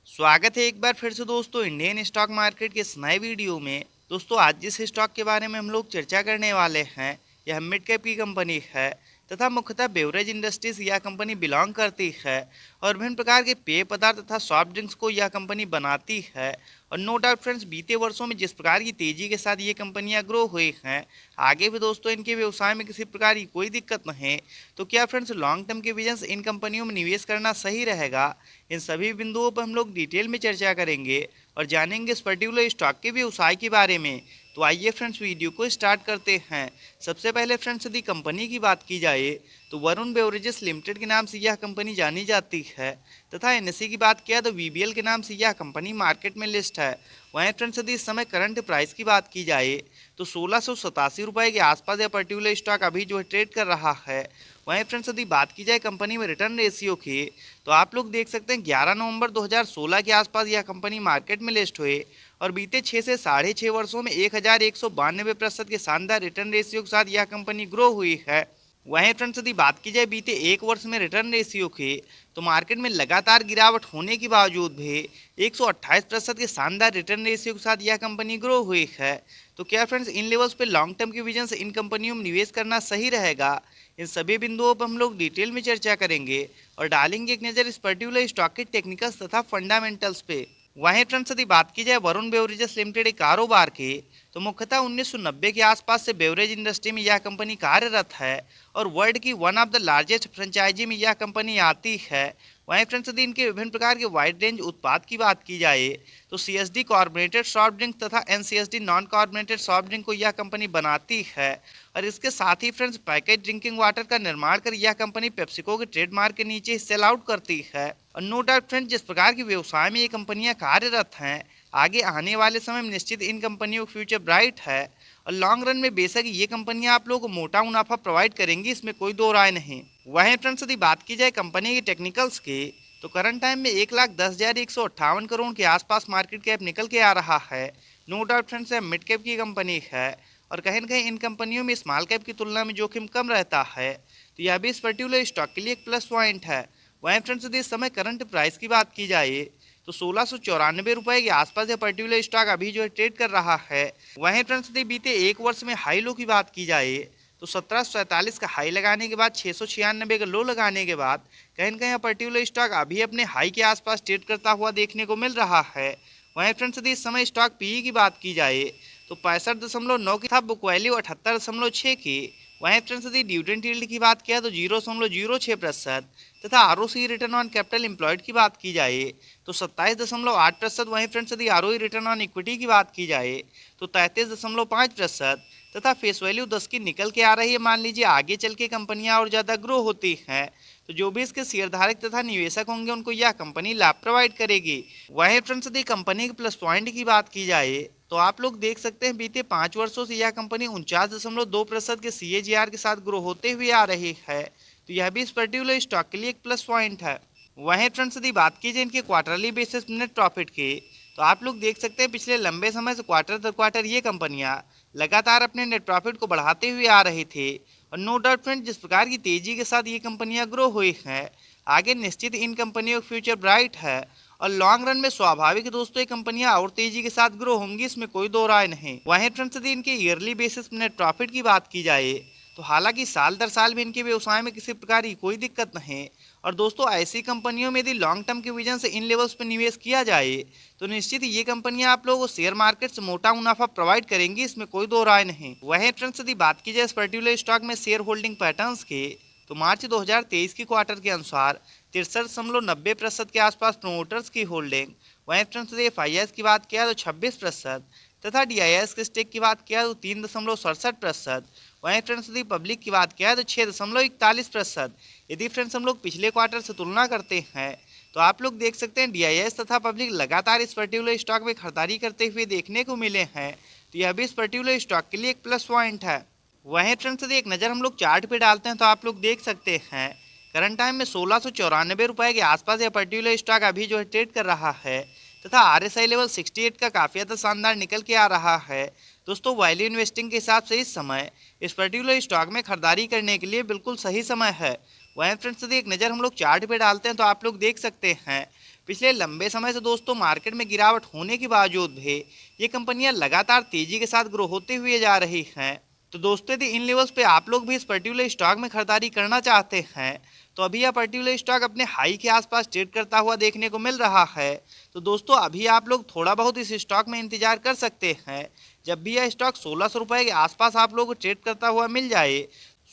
स्वागत है एक बार फिर से दोस्तों इंडियन स्टॉक मार्केट के इस नए वीडियो में। दोस्तों आज जिस स्टॉक के बारे में हम लोग चर्चा करने वाले हैं यह मिड कैप की कंपनी है तथा मुख्यतः बेवरेज इंडस्ट्रीज यह कंपनी बिलोंग करती है और विभिन्न प्रकार के पेय पदार्थ तथा सॉफ्ट ड्रिंक्स को यह कंपनी बनाती है। और नो डाउट फ्रेंड्स, बीते वर्षों में जिस प्रकार की तेजी के साथ ये कंपनियां ग्रो हुई हैं, आगे भी दोस्तों इनके व्यवसाय में किसी प्रकार की कोई दिक्कत नहीं। तो क्या फ्रेंड्स लॉन्ग टर्म के विजन से इन कंपनियों में निवेश करना सही रहेगा? इन सभी बिंदुओं पर हम लोग डिटेल में चर्चा करेंगे और जानेंगे इस पर्टिकुलर स्टॉक के व्यवसाय के बारे में। तो आइए फ्रेंड्स वीडियो को स्टार्ट करते हैं। सबसे पहले फ्रेंड्स यदि कंपनी की बात की जाए तो वरुण बेवरेजेस लिमिटेड के नाम से यह कंपनी जानी जाती है तथा एनएसई की बात किया तो वीबीएल के नाम से यह कंपनी मार्केट में लिस्ट है। वहीं फ्रेंड्स यदि इस समय करंट प्राइस की बात की जाए तो 1687 रुपये के आसपास यह पर्टिकुलर स्टॉक अभी जो है ट्रेड कर रहा है। वहीं फ्रेंड्स यदि बात की जाए कंपनी में रिटर्न रेशियो की तो आप लोग देख सकते हैं 11 नवंबर 2016 के आसपास यह कंपनी मार्केट में लिस्ट हुई और बीते 6 से 6.5 वर्षों में 1192% के शानदार रिटर्न रेशियो के साथ यह कंपनी ग्रो हुई है। वहीं फ्रेंड्स यदि बात की जाए बीते एक वर्ष में रिटर्न रेशियो की तो मार्केट में लगातार गिरावट होने के बावजूद भी 128% के शानदार रिटर्न रेशियो के साथ यह कंपनी ग्रो हुई है। तो क्या फ्रेंड्स इन लेवल्स पे लॉन्ग टर्म के विजन से इन कंपनियों में निवेश करना सही रहेगा? इन सभी बिंदुओं पर हम लोग डिटेल में चर्चा करेंगे और डालेंगे एक नज़र इस पर्टिकुलर स्टॉक के टेक्निकल्स तथा फंडामेंटल्स पे। वहीं फ्रेंड्स यदि बात की जाए वरुण बेवरेजेस लिमिटेड के कारोबार की तो मुख्यतः 1990 के आसपास से बेवरेज इंडस्ट्री में यह कंपनी कार्यरत है और वर्ल्ड की one of the largest franchise में यह कंपनी आती है। वहीं फ्रेंड्स यदि इनके विभिन्न प्रकार के वाइड रेंज उत्पाद की बात की जाए तो सीएसडी कार्बोनेटेड सॉफ्ट ड्रिंक तथा एनसीएसडी नॉन कार्बोनेटेड सॉफ्ट ड्रिंक को यह कंपनी बनाती है और इसके साथ ही फ्रेंड्स पैकेज ड्रिंकिंग वाटर का निर्माण कर यह कंपनी पेप्सिको के ट्रेडमार्क के नीचे सेल आउट करती है। और नो डाउट फ्रेंड्स जिस प्रकार के व्यवसाय में ये कंपनियां कार्यरत हैं, आगे आने वाले समय में निश्चित इन कंपनियों का फ्यूचर ब्राइट है और लॉन्ग रन में बेशक ये कंपनियां आप लोगों को मोटा मुनाफा प्रोवाइड करेंगी, इसमें कोई दो राय नहीं। वहीं फ्रेंड्स यदि बात की जाए कंपनी के टेक्निकल्स की तो करंट टाइम में 1,10,158 करोड़ के आसपास मार्केट कैप निकल के आ रहा है। No doubt friends mid cap की कंपनी है और कहीं न कहीं इन कंपनियों में स्मॉल कैप की तुलना में जोखिम कम रहता है, तो यह भी इस पर्टिकुलर स्टॉक के लिए एक प्लस पॉइंट है। वहीं फ्रेंड्स यदि इस समय करंट प्राइस की बात की जाए तो 1694 रुपये के आसपास यह पर्टिकुलर स्टॉक अभी जो है ट्रेड कर रहा है। वहीं फ्रेंड्स यदि बीते एक वर्ष में हाई लो की बात की जाए तो 1747 का हाई लगाने के बाद 696 का लो लगाने के बाद कहीं न कहीं यह पर्टिकुलर स्टॉक अभी अपने हाई के आसपास ट्रेड करता हुआ देखने को मिल रहा है। वहीं फ्रेंड्स यदि इस समय स्टॉक पीई की बात की जाए तो 65.9 की था, बुक वैल्यू 78.6 की। वहीं फ्रेंड्स यदि डिविडेंड यील्ड की बात किया तो 0.06% तथा ROC return on capital employed की बात की जाए तो 27.8%। वहीं फ्रेंड्स यदि आरओई रिटर्न ऑन इक्विटी की बात की जाए तो 33.5% तथा फेस वैल्यू 10 की निकल के आ रही है। मान लीजिए आगे चल के कंपनियां और ज़्यादा ग्रो होती हैं तो जो भी इसके शेयरधारक तथा निवेशक होंगे उनको यह कंपनी लाभ प्रोवाइड करेगी। वहीं फ्रेंड्स यदि कंपनी के प्लस पॉइंट की बात की जाए तो आप लोग देख सकते हैं बीते 5 वर्षों से यह कंपनी 49.2% के CAGR के साथ ग्रो होते हुए आ रही है, तो यह भी इस पर्टिकुलर स्टॉक के लिए एक प्लस पॉइंट है। वहीं फ्रेंड्स यदि बात की जाए इनके क्वार्टरली बेसिस नेट प्रॉफिट की तो आप लोग देख सकते हैं पिछले लंबे समय से क्वार्टर दर क्वार्टर ये कंपनियां लगातार अपने नेट प्रॉफिट को बढ़ाते हुए आ रही थी और नो डाउट फ्रेंड जिस प्रकार की तेजी के साथ ये कंपनियां ग्रो हुई हैं, आगे निश्चित इन कंपनियों का फ्यूचर ब्राइट है और लॉन्ग रन में स्वाभाविक दोस्तों ये कंपनियां और तेजी के साथ ग्रो होंगी, इसमें कोई दो राय नहीं। वहीं फ्रेंड्स यदि इनके ईयरली बेसिस नेट प्रॉफिट की बात की जाए तो हालांकि साल दर साल भी इनके व्यवसाय में किसी प्रकार की कोई दिक्कत नहीं और दोस्तों ऐसी कंपनियों में यदि लॉन्ग टर्म के विजन से इन लेवल्स पर निवेश किया जाए तो निश्चित ये कंपनियां आप लोगों को शेयर मार्केट से मोटा मुनाफा प्रोवाइड करेंगी, इसमें कोई दो राय नहीं। वहीं फ्रेंड्स यदि बात की जाए इस पर्टिकुलर स्टॉक में शेयर होल्डिंग पैटर्न्स की तो मार्च 2023 की क्वार्टर के अनुसार 63.90% के आसपास प्रोमोटर्स की होल्डिंग। वहीं फ्रेंड्स यदि FIS की बात किया तो 26% तथा DIS के स्टेक की बात किया तो 3.67%। वहीं फ्रेंड्स यदि पब्लिक की बात किया तो 6.41%। यदि फ्रेंड्स हम लोग पिछले क्वार्टर से तुलना करते हैं तो आप लोग देख सकते हैं DIS तथा पब्लिक लगातार इस पर्टिकुलर स्टॉक में खरीदारी करते हुए देखने को मिले हैं, तो यह भी इस पर्टिकुलर स्टॉक के लिए एक प्लस पॉइंट है। वहीं फ्रेंड्स यदि एक नज़र हम लोग चार्ट पे डालते हैं तो आप लोग देख सकते हैं करंट टाइम में 1694 रुपये के आसपास यह पर्टिकुलर स्टॉक अभी जो है ट्रेड कर रहा है तथा RSI लेवल 68 का काफ़ी ज़्यादा शानदार निकल के आ रहा है। दोस्तों वैल्यू इन्वेस्टिंग के हिसाब से इस समय इस पर्टिकुलर स्टॉक में खरीदारी करने के लिए बिल्कुल सही समय है। वहीं फ्रेंड्स यदि एक नज़र हम लोग चार्ट पे डालते हैं तो आप लोग देख सकते हैं पिछले लंबे समय से दोस्तों मार्केट में गिरावट होने के बावजूद भी ये कंपनियां लगातार तेजी के साथ ग्रो होते हुए जा रही हैं। तो दोस्तों यदि इन लेवल्स पे आप लोग भी इस पर्टिकुलर स्टॉक में खरीदारी करना चाहते हैं तो अभी यह पर्टिकुलर स्टॉक अपने हाई के आसपास ट्रेड करता हुआ देखने को मिल रहा है। तो दोस्तों अभी आप लोग थोड़ा बहुत इस स्टॉक में इंतजार कर सकते हैं। जब भी यह स्टॉक 1600 रुपये के आसपास आप लोग को ट्रेड करता हुआ मिल जाए,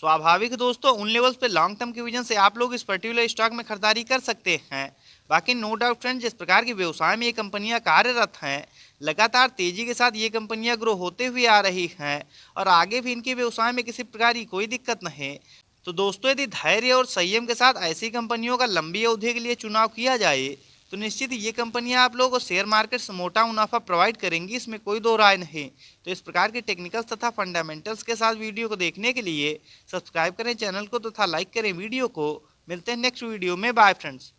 स्वाभाविक दोस्तों उन लेवल्स पे लॉन्ग टर्म की विजन से आप लोग इस पर्टिकुलर स्टॉक में खरीदारी कर सकते हैं। बाकी नो डाउट फ्रेंड, जिस प्रकार की व्यवसाय में ये कंपनियां कार्यरत हैं, लगातार तेजी के साथ ये कंपनियां ग्रो होते हुए आ रही हैं और आगे भी इनके व्यवसाय में किसी प्रकार की कोई दिक्कत नहीं। तो दोस्तों यदि धैर्य और संयम के साथ ऐसी कंपनियों का लंबी अवधि के लिए चुनाव किया जाए तो निश्चित ये कंपनियां आप लोगों को शेयर मार्केट से मोटा मुनाफा प्रोवाइड करेंगी, इसमें कोई दो राय नहीं। तो इस प्रकार के टेक्निकल्स तथा फंडामेंटल्स के साथ वीडियो को देखने के लिए सब्सक्राइब करें चैनल को तथा लाइक करें वीडियो को। मिलते हैं नेक्स्ट वीडियो में। Bye friends.